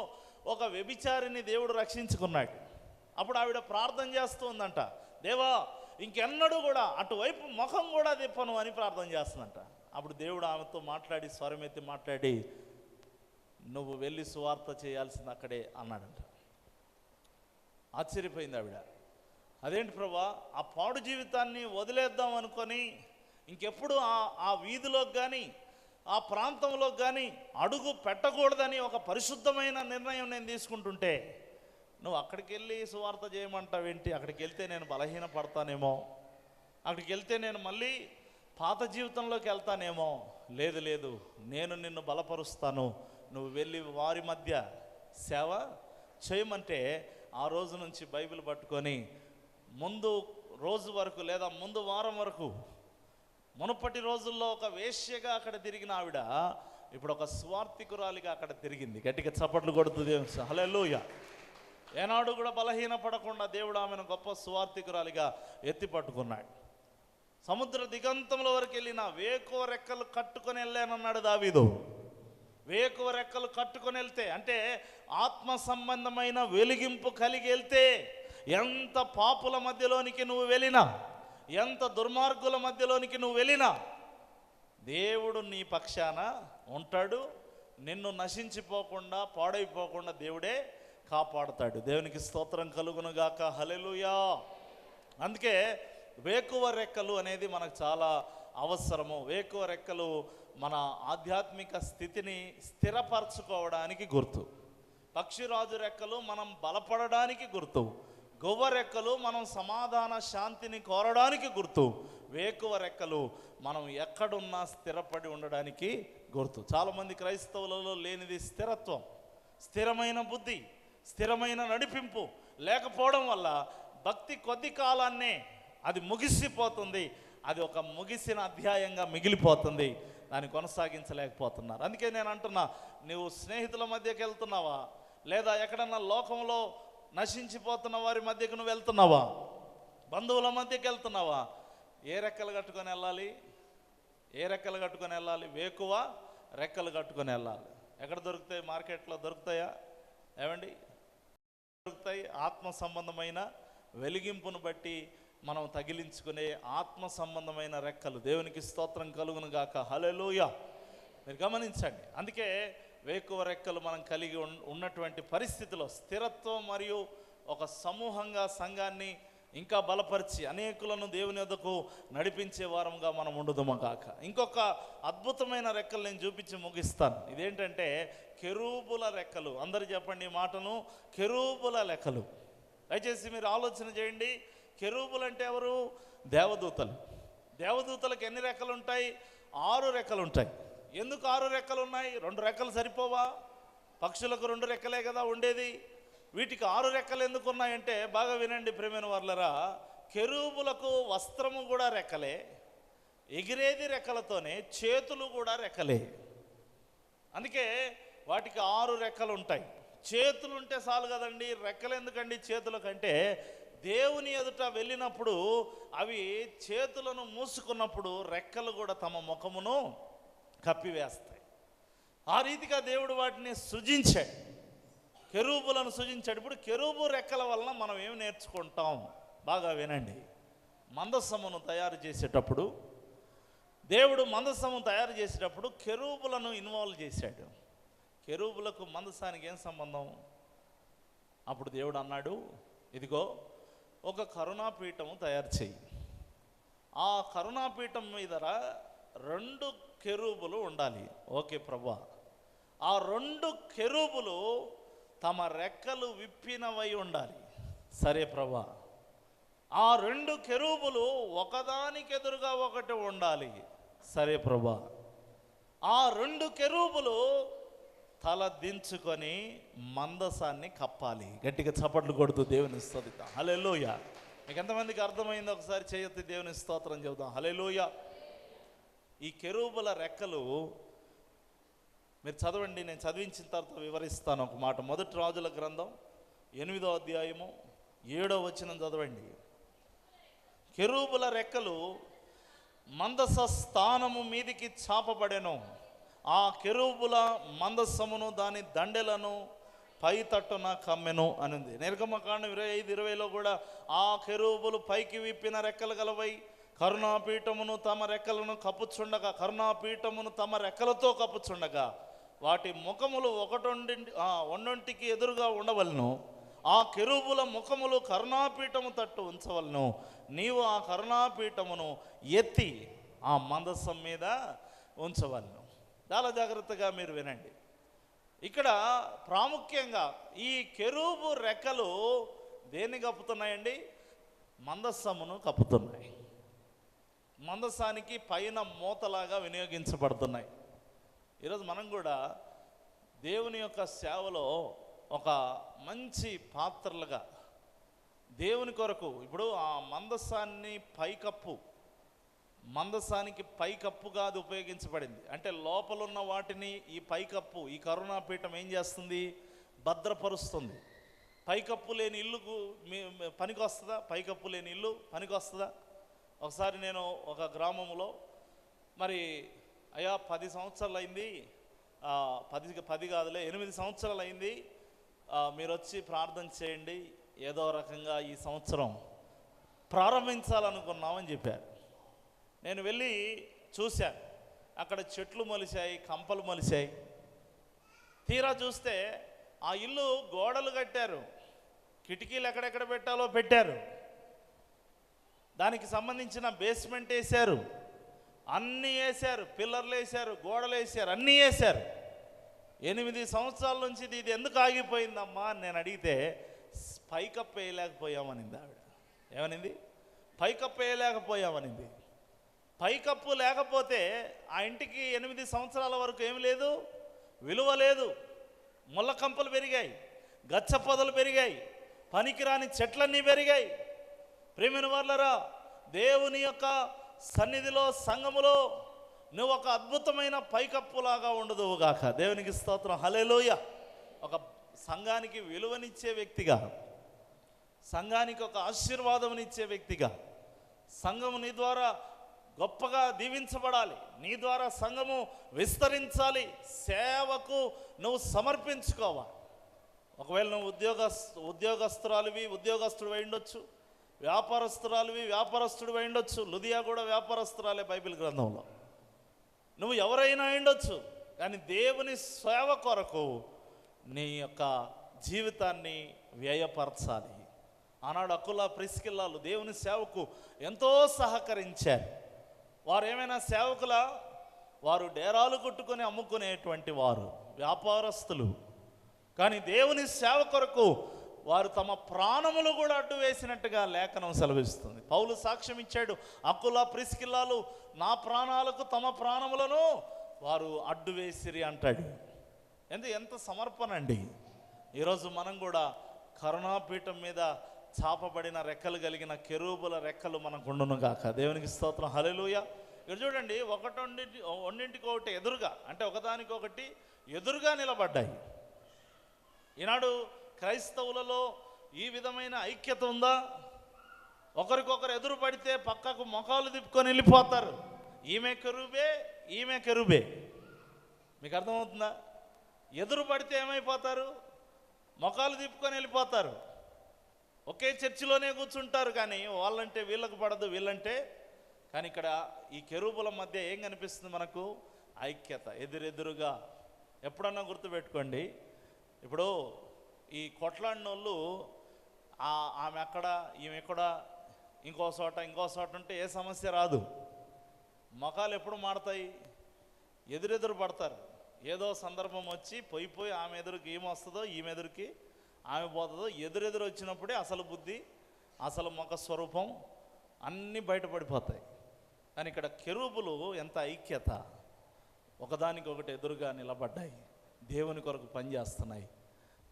ఒక వ్యభిచారిని దేవుడు రక్షించుకున్నాడు. అప్పుడు ఆవిడ ప్రార్థన చేస్తూ ఉందంట, దేవా ఇంకెన్నడూ కూడా అటువైపు ముఖం కూడా తిప్పను అని ప్రార్థన చేస్తుందంట. అప్పుడు దేవుడు ఆమెతో మాట్లాడి, స్వరమెత్తి మాట్లాడి, నువ్వు వెళ్ళి సువార్త చేయాల్సింది అక్కడే అన్నాడంట. ఆశ్చర్యపోయింది ఆవిడ. అదేంటి ప్రభా, ఆ పాడు జీవితాన్ని వదిలేద్దాం అనుకొని ఇంకెప్పుడు ఆ వీధిలోకి కానీ ఆ ప్రాంతంలోకి కానీ అడుగు పెట్టకూడదని ఒక పరిశుద్ధమైన నిర్ణయం నేను తీసుకుంటుంటే నువ్వు అక్కడికి వెళ్ళి సువార్త చేయమంటావేంటి? అక్కడికి వెళ్తే నేను బలహీన పడతానేమో, అక్కడికి వెళ్తే నేను మళ్ళీ పాత జీవితంలోకి వెళ్తానేమో. లేదు లేదు, నేను నిన్ను బలపరుస్తాను, నువ్వు వెళ్ళి వారి మధ్య సేవ చేయమంటే ఆ రోజు నుంచి బైబిల్ పట్టుకొని ముందు రోజు వరకు లేదా ముందు వారం వరకు, మునుపటి రోజుల్లో ఒక వేశ్యగా అక్కడ తిరిగిన ఆవిడ ఇప్పుడు ఒక స్వార్థికురాలిగా అక్కడ తిరిగింది. గట్టిగా చప్పట్లు కొడుతుంది. హల్లెలూయా. ఏనాడు కూడా బలహీన పడకుండా దేవుడు ఆమెను గొప్ప స్వార్థికురాలిగా ఎత్తి పట్టుకున్నాడు. సముద్ర దిగంతముల వరకు వెళ్ళిన వేకువ రెక్కలు కట్టుకొని వెళ్ళానన్నాడు దావీదు. వేకువ రెక్కలు కట్టుకొని వెళ్తే అంటే ఆత్మ సంబంధమైన వెలిగింపు కలిగి వెళ్తే ఎంత పాపుల మధ్యలోనికి నువ్వు వెళ్ళినా, ఎంత దుర్మార్గుల మధ్యలోనికి నువ్వు వెళ్ళినా దేవుడు నీ పక్షాన ఉంటాడు. నిన్ను నశించిపోకుండా, పాడైపోకుండా దేవుడే కాపాడుతాడు. దేవునికి స్తోత్రం కలుగునుగాక. హల్లెలూయా. అందుకే వేకువ రెక్కలు అనేది మనకు చాలా అవసరము. వేకువ రెక్కలు మన ఆధ్యాత్మిక స్థితిని స్థిరపరచుకోవడానికి గుర్తు. పక్షిరాజు రెక్కలు మనం బలపడడానికి గుర్తు. గువ్వ రెక్కలు మనం సమాధాన శాంతిని కోరడానికి గుర్తు. వేకువ రెక్కలు మనం ఎక్కడున్నా స్థిరపడి ఉండడానికి గుర్తు. చాలామంది క్రైస్తవులలో లేనిది స్థిరత్వం, స్థిరమైన బుద్ధి, స్థిరమైన నడిపింపు లేకపోవడం వల్ల భక్తి కొద్ది కాలాన్నే అది ముగిసిపోతుంది. అది ఒక ముగిసిన అధ్యాయంగా మిగిలిపోతుంది. దాన్ని కొనసాగించలేకపోతున్నారు. అందుకే నేను అంటున్నా, నువ్వు స్నేహితుల మధ్యకి వెళ్తున్నావా, లేదా ఎక్కడన్నా లోకంలో నశించిపోతున్న వారి మధ్యకు నువ్వు వెళ్తున్నావా, బంధువుల మధ్యకి వెళ్తున్నావా? ఏ రెక్కలు కట్టుకొని వెళ్ళాలి? ఏ రెక్కలు కట్టుకొని వెళ్ళాలి? వేకువ రెక్కలు కట్టుకొని వెళ్ళాలి. ఎక్కడ దొరుకుతాయి? మార్కెట్లో దొరుకుతాయా? ఏమండి, దొరుకుతాయి. ఆత్మ సంబంధమైన వెలిగింపును బట్టి మనం తగిలించుకునే ఆత్మ సంబంధమైన రెక్కలు. దేవునికి స్తోత్రం కలుగును గాక. హల్లెలూయా. మీరు గమనించండి. అందుకే వేకువ రెక్కలు మనం కలిగి ఉన్నటువంటి పరిస్థితిలో స్థిరత్వం మరియు ఒక సమూహంగా సంఘాన్ని ఇంకా బలపరిచి అనేకులను దేవుని యొద్దకు నడిపించే వారంగా మనం ఉండుదుము గాక. ఇంకొక అద్భుతమైన రెక్కలు నేను చూపించి ముగిస్తాను. ఇదేంటంటే కెరూబుల రెక్కలు. అందరు చెప్పండి ఈ మాటను, కెరూబుల రెక్కలు. దయచేసి మీరు ఆలోచన చేయండి. కెరూబులు అంటే ఎవరు? దేవదూతలు. దేవదూతలకు ఎన్ని రెక్కలు ఉంటాయి? 6 రెక్కలు ఉంటాయి. ఎందుకు 6 రెక్కలు ఉన్నాయి? 2 రెక్కలు సరిపోవా? పక్షులకు 2 రెక్కలే కదా ఉండేది. వీటికి 6 రెక్కలు ఎందుకు ఉన్నాయంటే, బాగా వినండి ప్రియమైన వారలారా, కెరూబులకు వస్త్రము కూడా రెక్కలే, ఎగిరేది రెక్కలతోనే, చేతులు కూడా రెక్కలే. అందుకే వాటికి 6 రెక్కలు ఉంటాయి. చేతులు ఉంటే చాలు కదండి, రెక్కలు ఎందుకండి చేతుల కంటే? దేవుని ఎదుట వెళ్ళినప్పుడు అవి చేతులను మూసుకున్నప్పుడు రెక్కలు కూడా తమ ముఖమును కప్పివేస్తాయి. ఆ రీతిగా దేవుడు వాటిని సృజించాడు, కెరూబులను సృజించాడు. ఇప్పుడు కెరూబు రెక్కల వలన మనం ఏం నేర్చుకుంటాం? బాగా వినండి. మందసమును తయారు చేసేటప్పుడు, దేవుడు మందసము తయారు చేసేటప్పుడు కెరూబులను ఇన్వాల్వ్ చేశాడు. కెరూబులకు మందసానికి ఏం సంబంధం? అప్పుడు దేవుడు అన్నాడు, ఇదిగో ఒక కరుణాపీఠము తయారు చేయి. ఆ కరుణాపీఠం మీద 2 కెరూబులు ఉండాలి. ఓకే ప్రభా. ఆ 2 కెరూబులు తమ రెక్కలు విప్పినవై ఉండాలి. సరే ప్రభా. ఆ 2 కెరూబులు ఒకదానికి ఎదురుగా ఒకటి ఉండాలి. సరే ప్రభా. ఆ 2 కెరూబులు తల దించుకొని మందసాన్ని కప్పాలి. గట్టిగా చప్పట్లు కొడుతూ దేవుని స్తుతిద్దాం. హల్లెలూయా. మీకు ఎంతమందికి అర్థమైందో ఒకసారి చేయొద్దు, దేవుని స్తోత్రం చెబుదాం. హల్లెలూయా. ఈ కెరూబుల రెక్కలు మీరు చదవండి, నేను చదివించిన తర్వాత వివరిస్తాను ఒక మాట. 1 రాజుల గ్రంథం 8వ అధ్యాయము 7వ వచనం చదవండి. కెరూబుల రెక్కలు మందస స్థానము మీదికి చాపబడెను. ఆ కెరూబుల మందసమును దాని దండెలను పై తట్టున కమ్మెను అనుంది. నిర్గమకాండం 25:20లో కూడా ఆ కెరూబులు పైకి విప్పిన రెక్కలు గలవై కరుణాపీఠమును తమ రెక్కలను కప్పుచుండగా, కరుణాపీఠమును తమ రెక్కలతో కప్పుచుండగా వాటి ముఖములు ఒండొంటికి ఎదురుగా ఉండవలను. ఆ కెరూబుల ముఖములు కరుణాపీఠము తట్టు ఉంచవలను. నీవు ఆ కరుణాపీఠమును ఎత్తి ఆ మందసం మీద ఉంచవలను. చాలా జాగ్రత్తగా మీరు వినండి. ఇక్కడ ప్రాముఖ్యంగా ఈ కెరూబు రెక్కలు దేన్ని కప్పుతున్నాయండి? మందస్సమును కప్పుతున్నాయి. మందసానికి పైన మూతలాగా వినియోగించబడుతున్నాయి. ఈరోజు మనం కూడా దేవుని యొక్క సేవలో ఒక మంచి పాత్రలుగా దేవుని కొరకు, ఇప్పుడు ఆ మందసాన్ని పైకప్పు, మందసానికి పైకప్పుగా అది ఉపయోగించబడింది. అంటే లోపలున్న వాటిని ఈ పైకప్పు, ఈ కరుణాపీఠం ఏం చేస్తుంది? భద్రపరుస్తుంది. పైకప్పు లేని ఇల్లుకు పనికి వస్తుందా? పైకప్పు లేని ఇల్లు పనికి వస్తుందా? ఒకసారి నేను ఒక గ్రామంలో, మరి అయ్యా 10 సంవత్సరాలు అయింది, 10 కాదులే 8 సంవత్సరాలు అయింది, మీరు వచ్చి ప్రార్థన చేయండి, ఏదో రకంగా ఈ సంవత్సరం ప్రారంభించాలనుకున్నామని చెప్పారు. నేను వెళ్ళి చూశాను. అక్కడ చెట్లు మొలిశాయి, కంపలు మొలిశాయి. తీరా చూస్తే ఆ ఇల్లు గోడలు కట్టారు, కిటికీలు ఎక్కడెక్కడ పెట్టాలో పెట్టారు, దానికి సంబంధించిన బేస్మెంట్ వేశారు, అన్నీ వేశారు, పిల్లర్లు వేశారు, గోడలు వేశారు, అన్నీ వేశారు. 8 సంవత్సరాల నుంచి ఇది ఎందుకు ఆగిపోయిందమ్మా అని నేను అడిగితే, పైకప్పు వేయలేకపోయామనింది ఆవిడ. ఏమనింది? పైకప్పు వేయలేకపోయామనింది. పైకప్పు లేకపోతే ఆ ఇంటికి 8 సంవత్సరాల వరకు ఏమి లేదు, విలువ లేదు. ముళ్ళ కంపలు పెరిగాయి, గచ్చ పొదలు పెరిగాయి, పనికిరాని చెట్లన్నీ పెరిగాయి. ప్రియమైన వారలారా, దేవుని యొక్క సన్నిధిలో, సంఘములో నువ్వు ఒక అద్భుతమైన పైకప్పులాగా ఉండదువుగాక. దేవునికి స్తోత్రం. హల్లెలూయా. ఒక సంఘానికి విలువనిచ్చే వ్యక్తిగా, సంఘానికి ఒక ఆశీర్వాదమునిచ్చే వ్యక్తిగా, సంఘము నీ ద్వారా గొప్పగా దీవించబడాలి, నీ ద్వారా సంఘము విస్తరించాలి, సేవకు నువ్వు సమర్పించుకోవాలి. ఒకవేళ నువ్వు ఉద్యోగస్తురాలివి, ఉద్యోగస్తుడు అయి ఉండొచ్చు, వ్యాపారస్తురాలివి, వ్యాపారస్తుడు అయిండొచ్చు. లుదియా కూడా వ్యాపారస్తురాలే బైబిల్ గ్రంథంలో. నువ్వు ఎవరైనా అయిండొచ్చు, కానీ దేవుని సేవ కొరకు నీ యొక్క జీవితాన్ని వ్యయపరచాలి. ఆనాడు అకుల ప్రిస్కిల్లాలు దేవుని సేవకు ఎంతో సహకరించారు. వారు ఏమైనా సేవకులా? వారు డేరాలు కొట్టుకొని అమ్ముకునేటువంటి వారు, వ్యాపారస్తులు. కానీ దేవుని సేవ కొరకు వారు తమ ప్రాణములు కూడా అడ్డు వేసినట్టుగా లేఖనం సెలవిస్తుంది. పౌలు సాక్ష్యం ఇచ్చాడు, అకుల ప్రిస్కిల్లాలు నా ప్రాణాలకు తమ ప్రాణములను వారు అడ్డు వేసిరి అంటాడు. ఎంత సమర్పణ అండి. ఈరోజు మనం కూడా కరుణాపీఠం మీద చాపబడిన రెక్కలు కలిగిన కెరూబుల రెక్కలు మనకు ఉండును గాక. దేవునికి స్తోత్రం, హల్లెలూయా. ఇక్కడ చూడండి, ఒంటింటికి ఒకటి ఎదురుగా, అంటే ఒకదానికొకటి ఎదురుగా నిలబడ్డాయి. ఈనాడు క్రైస్తవులలో ఈ విధమైన ఐక్యత ఉందా? ఒకరికొకరు ఎదురు పడితే పక్కకు మొఖాలు తిప్పుకొని వెళ్ళిపోతారు. ఈమె కెరూబే, ఈమె కెరూబే. మీకు అర్థమవుతుందా? ఎదురు పడితే ఏమైపోతారు? మొఖాలు తిప్పుకొని వెళ్ళిపోతారు. ఒకే చర్చిలోనే కూర్చుంటారు, కానీ వాళ్ళంటే వీళ్ళకు పడదు, వీళ్ళంటే. కానీ ఇక్కడ ఈ కెరూబుల మధ్య ఏం కనిపిస్తుంది మనకు? ఐక్యత, ఎదురెదురుగా. ఎప్పుడన్నా గుర్తుపెట్టుకోండి, ఇప్పుడు ఈ కొట్లాడిన వాళ్ళు ఆమె అక్కడ, ఈమె ఎక్కడ, ఇంకో చోట ఉంటే ఏ సమస్య రాదు. మొఖాలు ఎప్పుడు మాడతాయి? ఎదురెదురు పడతారు. ఏదో సందర్భం వచ్చి పోయి ఆమె ఎదురుకి ఈమె వస్తుందో, ఈమె ఎదురుకి ఆమె పోతుందో. ఎదురెదురు వచ్చినప్పుడే అసలు బుద్ధి, అసలు ముఖ స్వరూపం అన్నీ బయటపడిపోతాయి. కానీ ఇక్కడ కెరూబులు ఎంత ఐక్యత, ఒకదానికొకటి ఎదురుగా నిలబడ్డాయి, దేవుని కొరకు పనిచేస్తున్నాయి,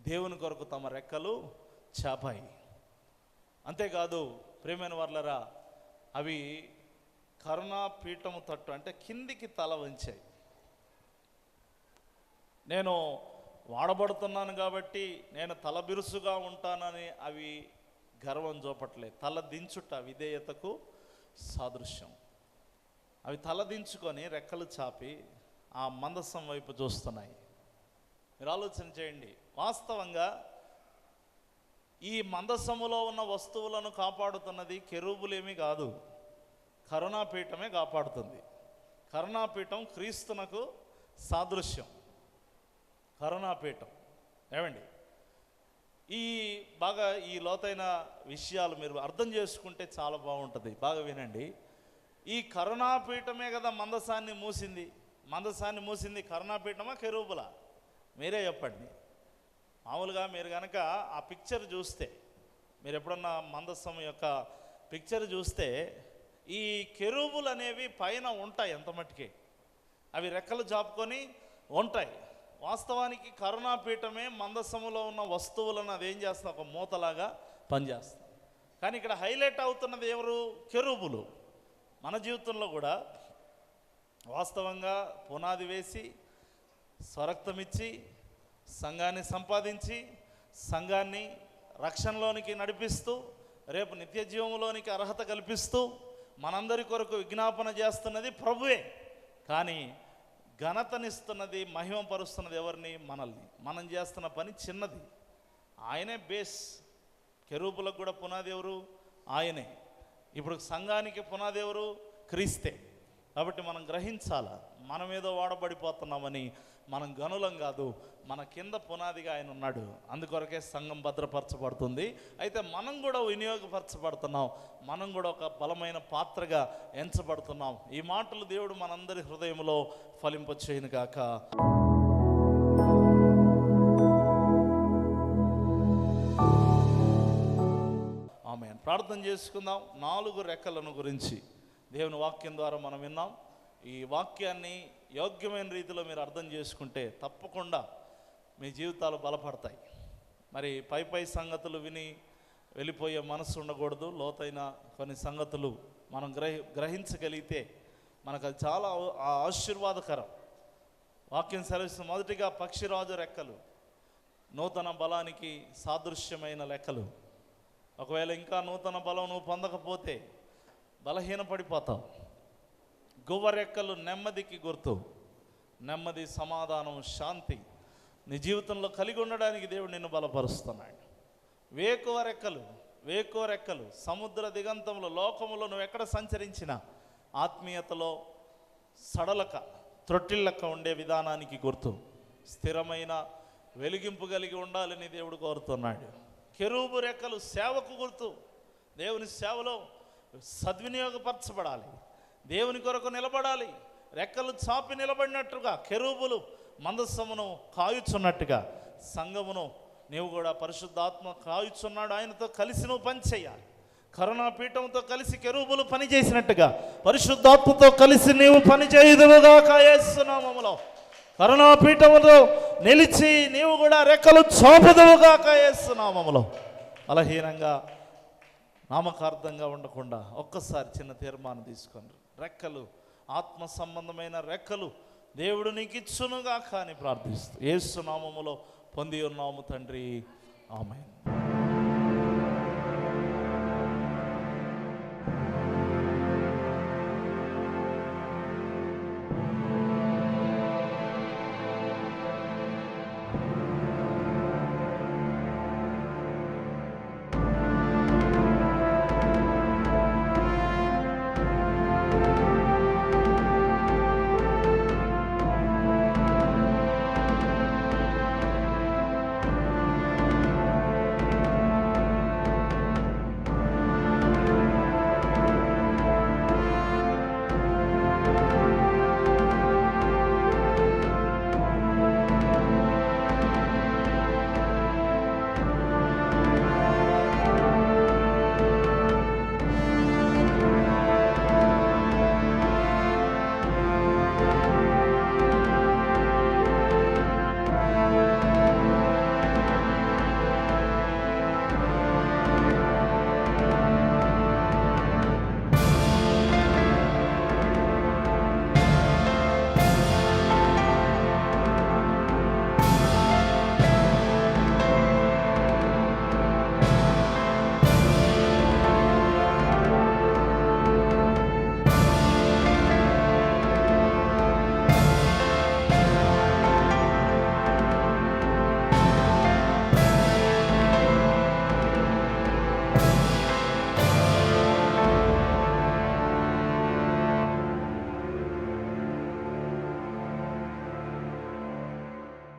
దేవుని కొరకు తమ రెక్కలు చాపాయి. అంతేకాదు ప్రియమైన వర్లరా, అవి కరుణాపీఠము తట్టు, అంటే కిందికి తల వంచాయి. నేను వాడబడుతున్నాను కాబట్టి నేను తల బిరుసుగా ఉంటానని అవి గర్వం చూపట్లేదు. తల దించుట విధేయతకు సాదృశ్యం. అవి తల దించుకొని రెక్కలు చాపి ఆ మందసం వైపు చూస్తున్నాయి. మీరు ఆలోచన చేయండి. వాస్తవంగా ఈ మందసములో ఉన్న వస్తువులను కాపాడుతున్నది కెరూబులేమీ కాదు, కరుణాపీఠమే కాపాడుతుంది. కరుణాపీఠం క్రీస్తునకు సాదృశ్యం. కరుణాపీఠం ఏమండి, ఈ లోతైన విషయాలు మీరు అర్థం చేసుకుంటే చాలా బాగుంటుంది. బాగా వినండి. ఈ కరుణాపీఠమే కదా మందసాన్ని మూసింది. కరుణాపీఠమా కెరూబులా? మీరే చెప్పండి. మామూలుగా మీరు కనుక ఆ పిక్చర్ చూస్తే, మీరు ఎప్పుడన్నా మందసం యొక్క పిక్చర్ చూస్తే, ఈ కెరూబులు అనేవి పైన ఉంటాయి, ఎంత మట్టుకే అవి రెక్కలు చాపుకొని ఉంటాయి. వాస్తవానికి కరుణాపీఠమే మందసములో ఉన్న వస్తువులను అదేం చేస్తుంది? ఒక మూతలాగా పనిచేస్తుంది. కానీ ఇక్కడ హైలైట్ అవుతున్నది ఎవరు? కెరూబులు. మన జీవితంలో కూడా వాస్తవంగా పునాది వేసి, స్వరక్తమిచ్చి, సంఘాన్ని సంపాదించి, సంఘాన్ని రక్షణలోనికి నడిపిస్తూ, రేపు నిత్య జీవంలోనికి అర్హత కల్పిస్తూ మనందరి కొరకు విజ్ఞాపన చేస్తున్నది ప్రభువే. కానీ ఘనతనిస్తున్నది, మహిమపరుస్తున్నది ఎవరిని? మనల్ని. మనం చేస్తున్న పని చిన్నది, ఆయనే బేస్. కెరూబులకు కూడా పునాది ఎవరు? ఆయనే. ఇప్పుడు సంఘానికి పునాది ఎవరు? క్రీస్తే. కాబట్టి మనం గ్రహించాలా, మనం ఏదో వాడబడిపోతున్నామని. మనం గనులం కాదు, మన కింద పునాదిగా ఆయన ఉన్నాడు. అందుకొరకే సంఘం భద్రపరచబడుతుంది. అయితే మనం కూడా వినియోగపరచబడుతున్నాం, మనం కూడా ఒక బలమైన పాత్రగా ఎంచబడుతున్నాం. ఈ మాటలు దేవుడు మనందరి హృదయంలో ఫలింపచేయును గాక. ఆమేన్. ప్రార్థన చేసుకుందాం. 4 రెక్కలను గురించి దేవుని వాక్యం ద్వారా మనం విన్నాం. ఈ వాక్యాన్ని యోగ్యమైన రీతిలో మీరు అర్థం చేసుకుంటే తప్పకుండా మీ జీవితాలు బలపడతాయి. మరి పై సంగతులు విని వెళ్ళిపోయే మనసు ఉండకూడదు. లోతైన కొన్ని సంగతులు మనం గ్రహించగలిగితే మనకు అది చాలా ఆశీర్వాదకరం. వాక్యం సెలవిస్తుంది. మొదటిగా పక్షిరాజు రెక్కలు నూతన బలానికి సాదృశ్యమైన లెక్కలు. ఒకవేళ ఇంకా నూతన బలం నువ్వు పొందకపోతే బలహీనపడిపోతావు. గువ్వ రెక్కలు నెమ్మదికి గుర్తు. నెమ్మది, సమాధానం, శాంతి నీ జీవితంలో కలిగి ఉండడానికి దేవుడు నిన్ను బలపరుస్తున్నాడు. వేకువ రెక్కలు. వేకో రెక్కలు. సముద్ర దిగంతంలో లోకములో నువ్వు ఎక్కడ సంచరించినా ఆత్మీయతలో సడలక త్రొట్టిల్లక ఉండే విధానానికి గుర్తు. స్థిరమైన వెలిగింపు కలిగి ఉండాలని దేవుడు కోరుతున్నాడు. కెరూబు రెక్కలు సేవకు గుర్తు. దేవుని సేవలో సద్వినియోగపరచబడాలి, దేవుని కొరకు నిలబడాలి. రెక్కలు చాపి నిలబడినట్టుగా కెరూబులు మందస్సమును కాయుచున్నట్టుగా సంఘమును నీవు కూడా పరిశుద్ధాత్మ కాయుచున్నాడు, ఆయనతో కలిసి నువ్వు పని చేయాలి. కరుణాపీఠంతో కలిసి కెరూబులు పని చేసినట్టుగా పరిశుద్ధాత్మతో కలిసి నీవు పని చేయుదువుగాక యేసు నామములో. కరుణాపీఠముతో నిలిచి నీవు కూడా రెక్కలు చాపుదువుగాక యేసు నామములో. బలహీనంగా నామకార్థంగా ఉండకుండా ఒక్కసారి చిన్న తీర్మానం తీసుకోండి. రెక్కలు, ఆత్మ సంబంధమైన రెక్కలు దేవుడు నీకు ఇచ్చునుగాక అని ప్రార్థిస్తూ యేసు నామములో పొంది ఉన్నాము తండ్రి, ఆమేన్.